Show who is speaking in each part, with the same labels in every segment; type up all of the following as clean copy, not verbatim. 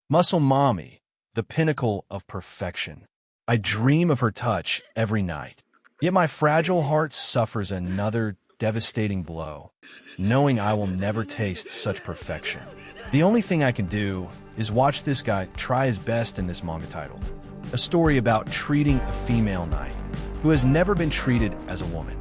Speaker 1: Muscle mommy, the pinnacle of perfection. I dream of her touch every night. Yet my fragile heart suffers another devastating blow, knowing I will never taste such perfection. The only thing I can do is watch this guy try his best in this manga titled, a story about treating a female knight who has never been treated as a woman.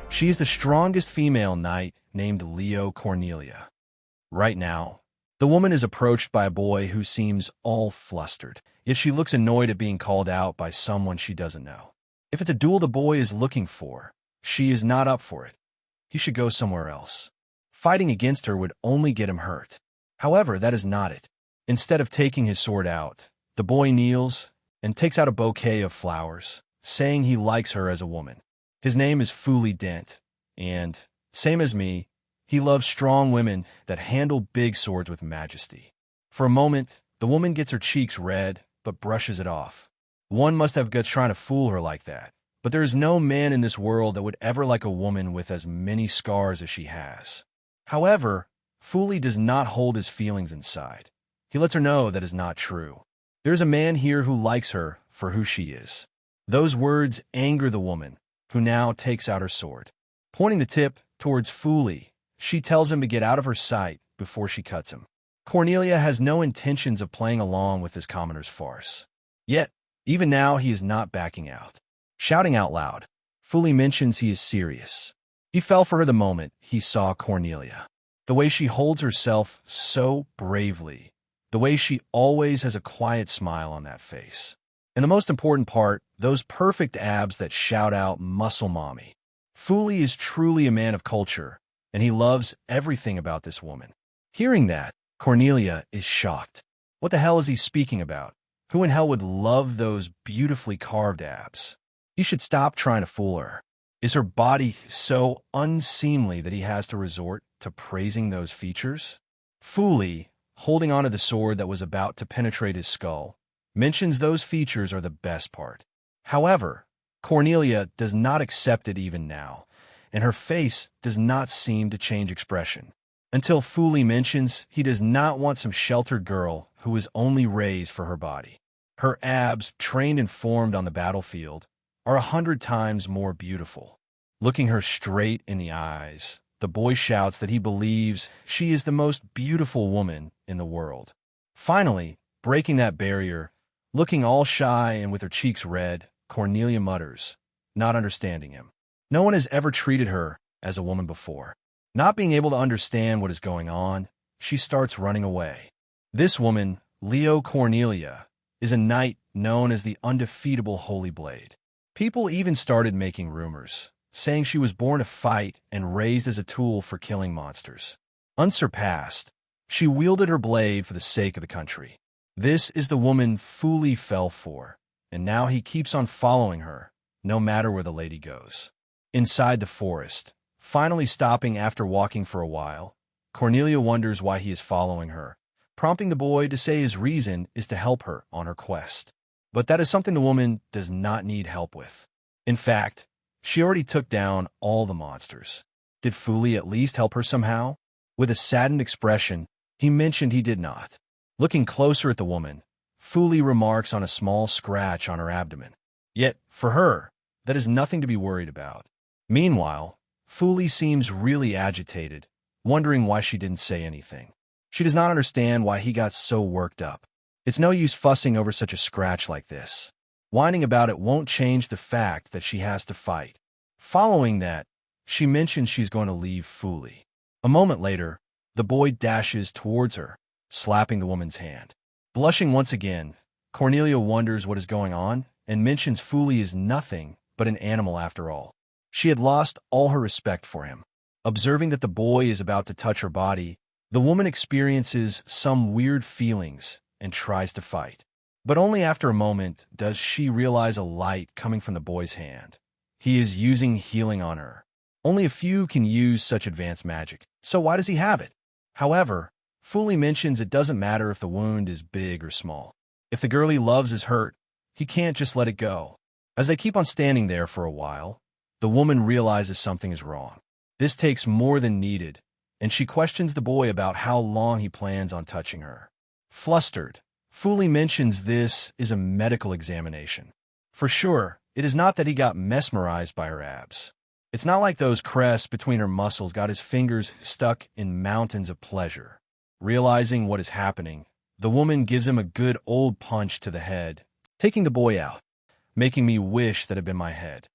Speaker 1: She is the strongest female knight named Leo Cornelia. Right now, the woman is approached by a boy who seems all flustered, yet she looks annoyed at being called out by someone she doesn't know. If it's a duel the boy is looking for, she is not up for it. He should go somewhere else. Fighting against her would only get him hurt. However, that is not it. Instead of taking his sword out, the boy kneels and takes out a bouquet of flowers, saying he likes her as a woman. His name is Fuli Dent, and, same as me, he loves strong women that handle big swords with majesty. For a moment, the woman gets her cheeks red, but brushes it off. One must have guts trying to fool her like that. But there is no man in this world that would ever like a woman with as many scars as she has. However, Fuli does not hold his feelings inside. He lets her know that is not true. There is a man here who likes her for who she is. Those words anger the woman, who now takes out her sword. Pointing the tip towards Fuli, she tells him to get out of her sight before she cuts him. Cornelia has no intentions of playing along with this commoner's farce. Yet, even now he is not backing out. Shouting out loud, Fuli mentions he is serious. He fell for her the moment he saw Cornelia. The way she holds herself so bravely. The way she always has a quiet smile on that face. And the most important part, those perfect abs that shout out muscle mommy. Fuli is truly a man of culture, and he loves everything about this woman. Hearing that, Cornelia is shocked. What the hell is he speaking about? Who in hell would love those beautifully carved abs? He should stop trying to fool her. Is her body so unseemly that he has to resort to praising those features? Fuli, holding onto the sword that was about to penetrate his skull, mentions those features are the best part. However, Cornelia does not accept it even now, and her face does not seem to change expression. Until Fuli mentions he does not want some sheltered girl who is only raised for her body. Her abs, trained and formed on the battlefield, are 100 times more beautiful. Looking her straight in the eyes, the boy shouts that he believes she is the most beautiful woman in the world. Finally, breaking that barrier, looking all shy and with her cheeks red, Cornelia mutters, not understanding him. No one has ever treated her as a woman before. Not being able to understand what is going on, she starts running away. This woman, Leo Cornelia, is a knight known as the undefeatable Holy Blade. People even started making rumors, saying she was born to fight and raised as a tool for killing monsters. Unsurpassed, she wielded her blade for the sake of the country. This is the woman Fuli fell for, and now he keeps on following her, no matter where the lady goes. Inside the forest, finally stopping after walking for a while, Cornelia wonders why he is following her, prompting the boy to say his reason is to help her on her quest. But that is something the woman does not need help with. In fact, she already took down all the monsters. Did Fuli at least help her somehow? With a saddened expression, he mentioned he did not. Looking closer at the woman, Fuli remarks on a small scratch on her abdomen. Yet, for her, that is nothing to be worried about. Meanwhile, Fuli seems really agitated, wondering why she didn't say anything. She does not understand why he got so worked up. It's no use fussing over such a scratch like this. Whining about it won't change the fact that she has to fight. Following that, she mentions she's going to leave Fuli. A moment later, the boy dashes towards her, slapping the woman's hand. Blushing once again, Cornelia wonders what is going on and mentions Fuli is nothing but an animal after all. She had lost all her respect for him. Observing that the boy is about to touch her body, the woman experiences some weird feelings and tries to fight. But only after a moment does she realize a light coming from the boy's hand. He is using healing on her. Only a few can use such advanced magic, so why does he have it? However, Fuli mentions it doesn't matter if the wound is big or small. If the girl he loves is hurt, he can't just let it go. As they keep on standing there for a while, the woman realizes something is wrong. This takes more than needed, and she questions the boy about how long he plans on touching her. Flustered, Fuli mentions this is a medical examination. For sure, it is not that he got mesmerized by her abs. It's not like those crests between her muscles got his fingers stuck in mountains of pleasure. Realizing what is happening, the woman gives him a good old punch to the head, taking the boy out, making me wish that had been my head.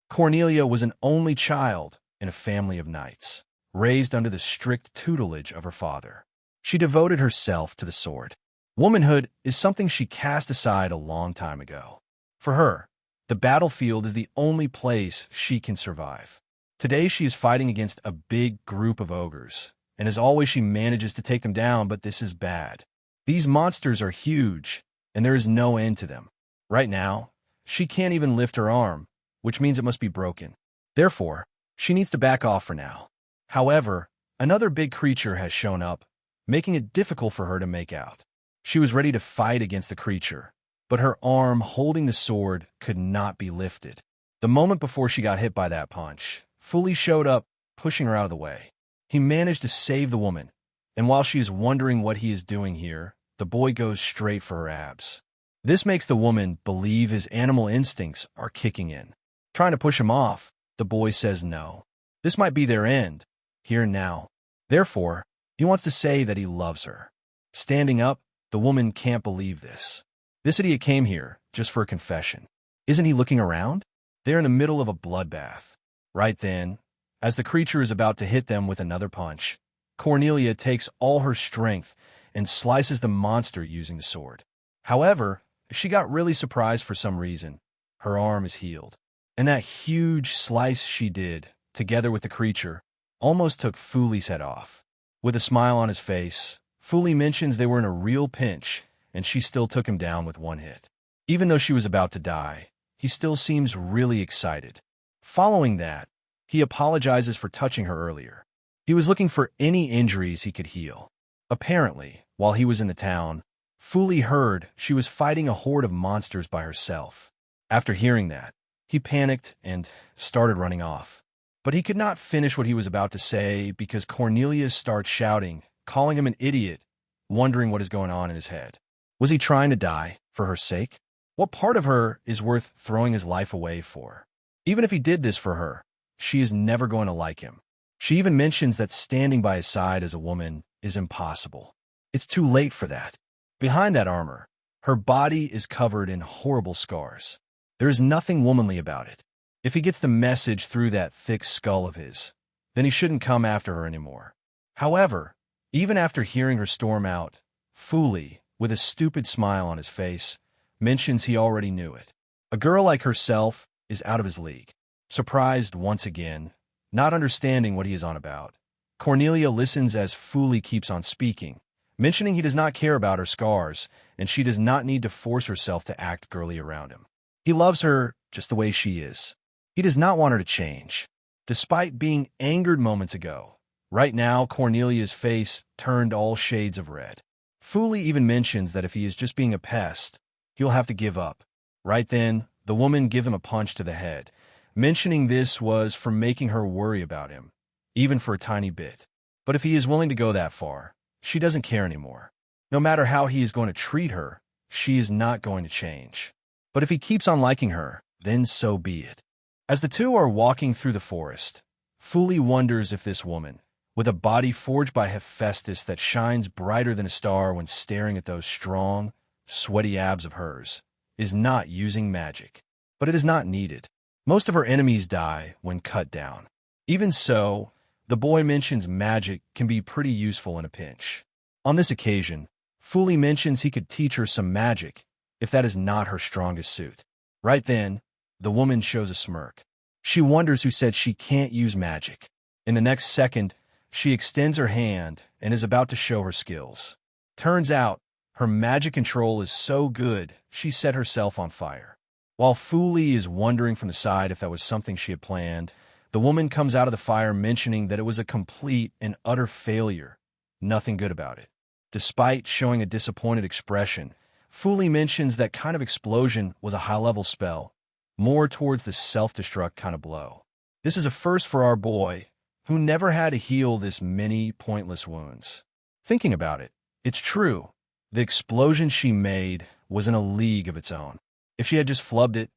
Speaker 1: Cornelia was an only child in a family of knights, raised under the strict tutelage of her father. She devoted herself to the sword. Womanhood is something she cast aside a long time ago. For her, the battlefield is the only place she can survive. Today she is fighting against a big group of ogres, and as always she manages to take them down, but this is bad. These monsters are huge, and there is no end to them. Right now, she can't even lift her arm, which means it must be broken. Therefore, she needs to back off for now. However, another big creature has shown up, making it difficult for her to make out. She was ready to fight against the creature, but her arm holding the sword could not be lifted. The moment before she got hit by that punch, Fuli showed up, pushing her out of the way. He managed to save the woman, and while she is wondering what he is doing here, the boy goes straight for her abs. This makes the woman believe his animal instincts are kicking in. Trying to push him off, the boy says no. This might be their end, here and now. Therefore, he wants to say that he loves her. Standing up, the woman can't believe this. This idiot came here just for a confession. Isn't he looking around? They're in the middle of a bloodbath. Right then, as the creature is about to hit them with another punch, Cornelia takes all her strength and slices the monster using the sword. However, she got really surprised for some reason. Her arm is healed. And that huge slice she did, together with the creature, almost took Fuli's head off. With a smile on his face, Fuli mentions they were in a real pinch, and she still took him down with one hit. Even though she was about to die, he still seems really excited. Following that, he apologizes for touching her earlier. He was looking for any injuries he could heal. Apparently, while he was in the town, Fuli heard she was fighting a horde of monsters by herself. After hearing that, he panicked and started running off. But he could not finish what he was about to say because Cornelia starts shouting, calling him an idiot, wondering what is going on in his head. Was he trying to die for her sake? What part of her is worth throwing his life away for? Even if he did this for her, she is never going to like him. She even mentions that standing by his side as a woman is impossible. It's too late for that. Behind that armor, her body is covered in horrible scars. There is nothing womanly about it. If he gets the message through that thick skull of his, then he shouldn't come after her anymore. However, even after hearing her storm out, Fuli, with a stupid smile on his face, mentions he already knew it. A girl like herself is out of his league. Surprised once again, not understanding what he is on about, Cornelia listens as Fuli keeps on speaking, mentioning he does not care about her scars, and she does not need to force herself to act girly around him. He loves her just the way she is. He does not want her to change. Despite being angered moments ago, right now Cornelia's face turned all shades of red. Fuli even mentions that if he is just being a pest, he'll have to give up. Right then, the woman gives him a punch to the head, mentioning this was for making her worry about him, even for a tiny bit. But if he is willing to go that far, she doesn't care anymore. No matter how he is going to treat her, she is not going to change. But if he keeps on liking her, then so be it. As the two are walking through the forest, Fuli wonders if this woman, with a body forged by Hephaestus that shines brighter than a star when staring at those strong, sweaty abs of hers, is not using magic. But it is not needed. Most of her enemies die when cut down. Even so, the boy mentions magic can be pretty useful in a pinch. On this occasion, Fuli mentions he could teach her some magic, if that is not her strongest suit. Right then, the woman shows a smirk. She wonders who said she can't use magic. In the next second, she extends her hand and is about to show her skills. Turns out, her magic control is so good, she set herself on fire. While Fuli is wondering from the side if that was something she had planned, the woman comes out of the fire mentioning that it was a complete and utter failure. Nothing good about it. Despite showing a disappointed expression, Fuli mentions that kind of explosion was a high-level spell, more towards the self-destruct kind of blow. This is a first for our boy, who never had to heal this many pointless wounds. Thinking about it, it's true. The explosion she made was in a league of its own. If she had just flubbed it,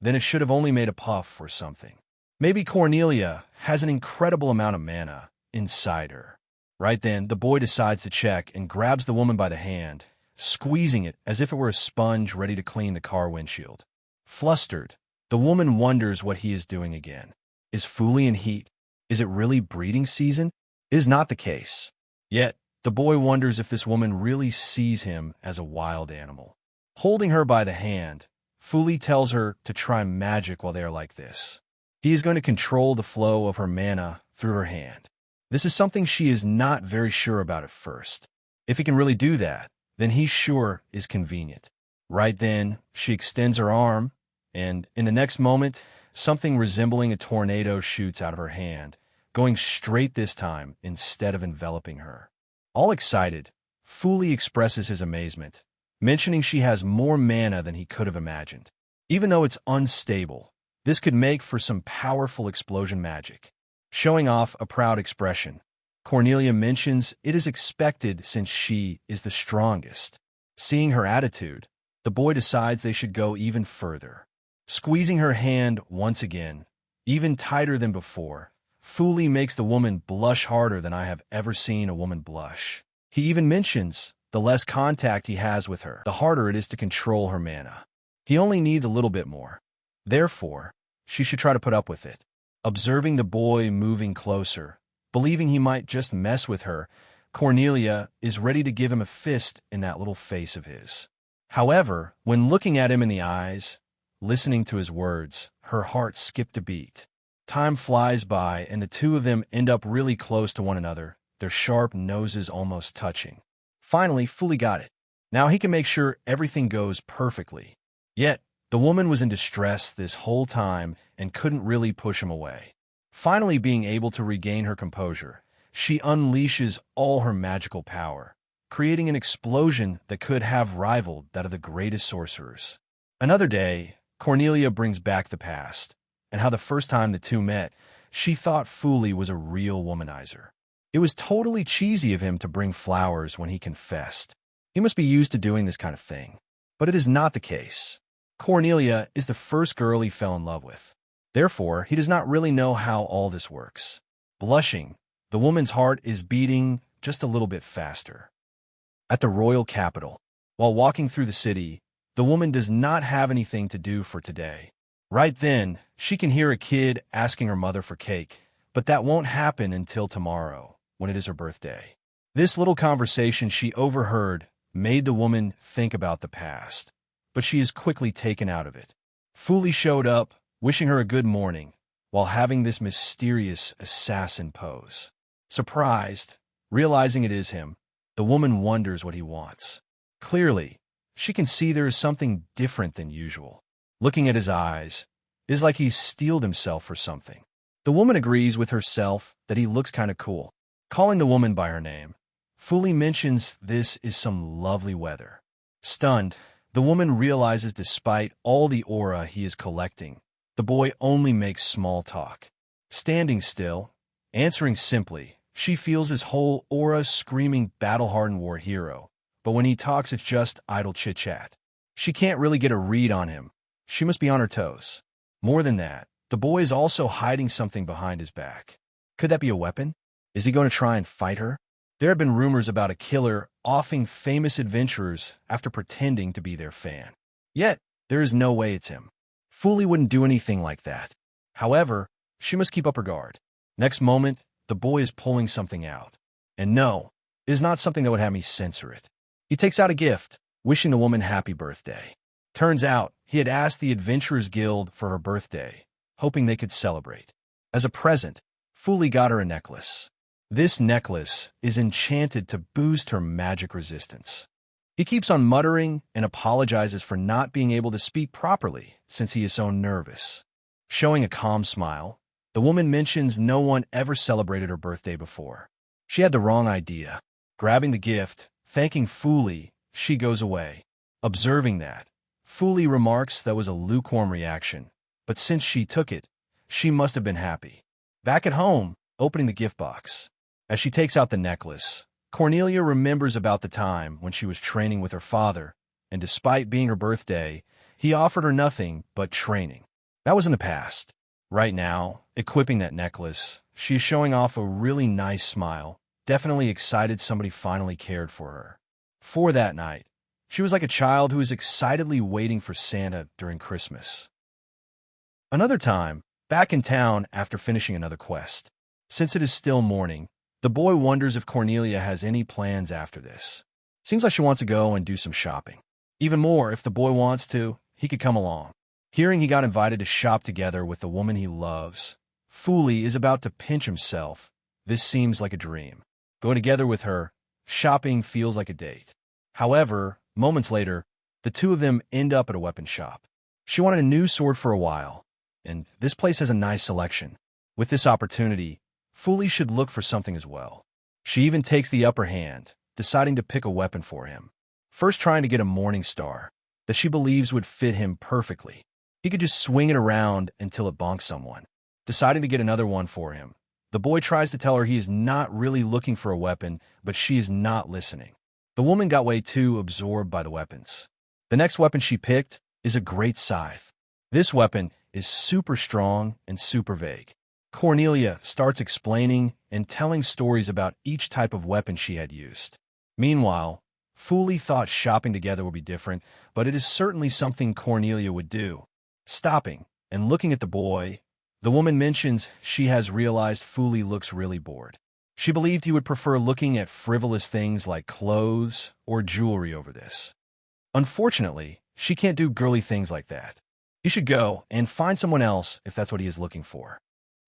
Speaker 1: then it should have only made a puff or something. Maybe Cornelia has an incredible amount of mana inside her. Right then, the boy decides to check and grabs the woman by the hand, squeezing it as if it were a sponge ready to clean the car windshield. Flustered, the woman wonders what he is doing again. Is Fuli in heat? Is it really breeding season? It is not the case. Yet, the boy wonders if this woman really sees him as a wild animal. Holding her by the hand, Fuli tells her to try magic while they are like this. He is going to control the flow of her mana through her hand. This is something she is not very sure about at first. If he can really do that, then he sure is convenient. Right then, she extends her arm, and in the next moment, something resembling a tornado shoots out of her hand, going straight this time instead of enveloping her. All excited, Fuli expresses his amazement, mentioning she has more mana than he could have imagined. Even though it's unstable, this could make for some powerful explosion magic. Showing off a proud expression, Cornelia mentions it is expected since she is the strongest. Seeing her attitude, the boy decides they should go even further. Squeezing her hand once again, even tighter than before, Fuli makes the woman blush harder than I have ever seen a woman blush. He even mentions the less contact he has with her, the harder it is to control her mana. He only needs a little bit more. Therefore, she should try to put up with it. Observing the boy moving closer, believing he might just mess with her, Cornelia is ready to give him a fist in that little face of his. However, when looking at him in the eyes, listening to his words, her heart skipped a beat. Time flies by, and the two of them end up really close to one another, their sharp noses almost touching. Finally, Fuli got it. Now he can make sure everything goes perfectly. Yet, the woman was in distress this whole time and couldn't really push him away. Finally being able to regain her composure, she unleashes all her magical power, creating an explosion that could have rivaled that of the greatest sorcerers. Another day, Cornelia brings back the past, and how the first time the two met, she thought Fuli was a real womanizer. It was totally cheesy of him to bring flowers when he confessed. He must be used to doing this kind of thing. But it is not the case. Cornelia is the first girl he fell in love with. Therefore, he does not really know how all this works. Blushing, the woman's heart is beating just a little bit faster. At the royal capital, while walking through the city, the woman does not have anything to do for today. Right then, she can hear a kid asking her mother for cake, but that won't happen until tomorrow, when it is her birthday. This little conversation she overheard made the woman think about the past, but she is quickly taken out of it. Fuli showed up, wishing her a good morning, while having this mysterious assassin pose. Surprised, realizing it is him, the woman wonders what he wants. Clearly, she can see there is something different than usual. Looking at his eyes, it is like he's steeled himself for something. The woman agrees with herself that he looks kind of cool. Calling the woman by her name, Fuli mentions this is some lovely weather. Stunned, the woman realizes despite all the aura he is collecting, the boy only makes small talk. Standing still, answering simply, she feels his whole aura screaming battle-hardened war hero, but when he talks it's just idle chit-chat. She can't really get a read on him. She must be on her toes. More than that, the boy is also hiding something behind his back. Could that be a weapon? Is he going to try and fight her? There have been rumors about a killer offing famous adventurers after pretending to be their fan. Yet, there is no way it's him. Fuli wouldn't do anything like that. However, she must keep up her guard. Next moment, the boy is pulling something out. And no, it is not something that would have me censor it. He takes out a gift, wishing the woman happy birthday. Turns out, he had asked the Adventurers Guild for her birthday, hoping they could celebrate. As a present, Fuli got her a necklace. This necklace is enchanted to boost her magic resistance. He keeps on muttering and apologizes for not being able to speak properly since he is so nervous. Showing a calm smile, the woman mentions no one ever celebrated her birthday before. She had the wrong idea. Grabbing the gift, thanking Fuli, she goes away. Observing that, Fuli remarks that was a lukewarm reaction, but since she took it, she must have been happy. Back at home, opening the gift box. As she takes out the necklace, Cornelia remembers about the time when she was training with her father, and despite being her birthday, he offered her nothing but training. That was in the past. Right now, equipping that necklace, she is showing off a really nice smile, definitely excited somebody finally cared for her. For that night, she was like a child who is excitedly waiting for Santa during Christmas. Another time, back in town after finishing another quest. Since it is still morning, the boy wonders if Cornelia has any plans after this. Seems like she wants to go and do some shopping. Even more, if the boy wants to, he could come along. Hearing he got invited to shop together with the woman he loves, Fuli is about to pinch himself. This seems like a dream. Going together with her, shopping feels like a date. However, moments later, the two of them end up at a weapon shop. She wanted a new sword for a while, and this place has a nice selection. With this opportunity, Fuli should look for something as well. She even takes the upper hand, deciding to pick a weapon for him. First trying to get a morning star that she believes would fit him perfectly. He could just swing it around until it bonks someone. Deciding to get another one for him, the boy tries to tell her he is not really looking for a weapon, but she is not listening. The woman got way too absorbed by the weapons. The next weapon she picked is a great scythe. This weapon is super strong and super vague. Cornelia starts explaining and telling stories about each type of weapon she had used. Meanwhile, Fuli thought shopping together would be different, but it is certainly something Cornelia would do. Stopping and looking at the boy, the woman mentions she has realized Fuli looks really bored. She believed he would prefer looking at frivolous things like clothes or jewelry over this. Unfortunately, she can't do girly things like that. He should go and find someone else if that's what he is looking for.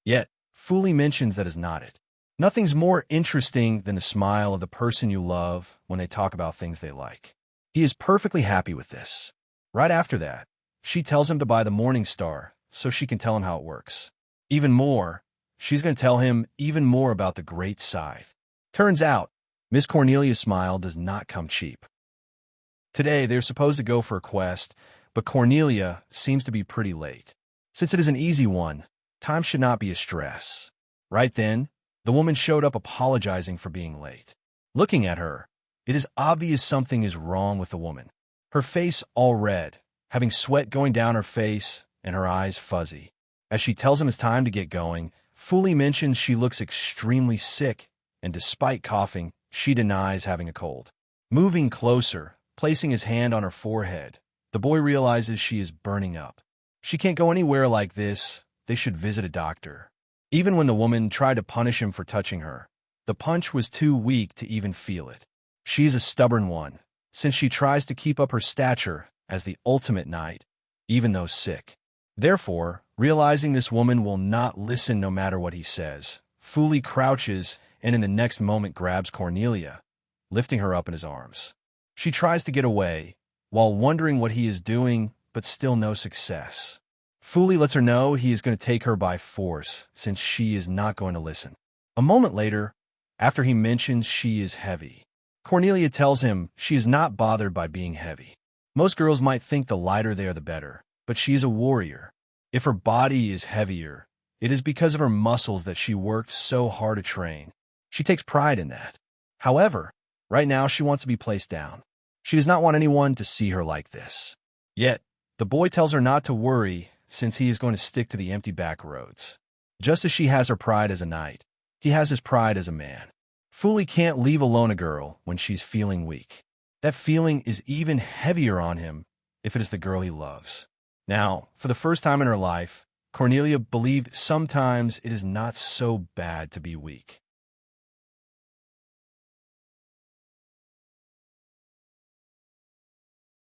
Speaker 1: Yet, Fuli mentions that is not it. Nothing's more interesting than the smile of the person you love when they talk about things they like. He is perfectly happy with this. Right after that, she tells him to buy the Morning Star so she can tell him how it works. Even more, she's going to tell him even more about the great scythe. Turns out, Miss Cornelia's smile does not come cheap. Today, they're supposed to go for a quest, but Cornelia seems to be pretty late. Since it is an easy one, time should not be a stress. Right then, the woman showed up apologizing for being late. Looking at her, it is obvious something is wrong with the woman. Her face all red, having sweat going down her face and her eyes fuzzy. As she tells him it's time to get going, Fuli mentions she looks extremely sick, and despite coughing, she denies having a cold. Moving closer, placing his hand on her forehead, the boy realizes she is burning up. She can't go anywhere like this. They should visit a doctor. Even when the woman tried to punish him for touching her, the punch was too weak to even feel it. She is a stubborn one, since she tries to keep up her stature as the ultimate knight, even though sick. Therefore, realizing this woman will not listen no matter what he says, Fuli crouches and in the next moment grabs Cornelia, lifting her up in his arms. She tries to get away, while wondering what he is doing, but still no success. Fuli lets her know he is going to take her by force, since she is not going to listen. A moment later, after he mentions she is heavy, Cornelia tells him she is not bothered by being heavy. Most girls might think the lighter they are the better, but she is a warrior. If her body is heavier, it is because of her muscles that she worked so hard to train. She takes pride in that. However, right now she wants to be placed down. She does not want anyone to see her like this. Yet, the boy tells her not to worry, since he is going to stick to the empty back roads. Just as she has her pride as a knight, he has his pride as a man. Fuli can't leave alone a girl when she's feeling weak. That feeling is even heavier on him if it is the girl he loves. Now, for the first time in her life, Cornelia believed sometimes it is not so bad to be weak.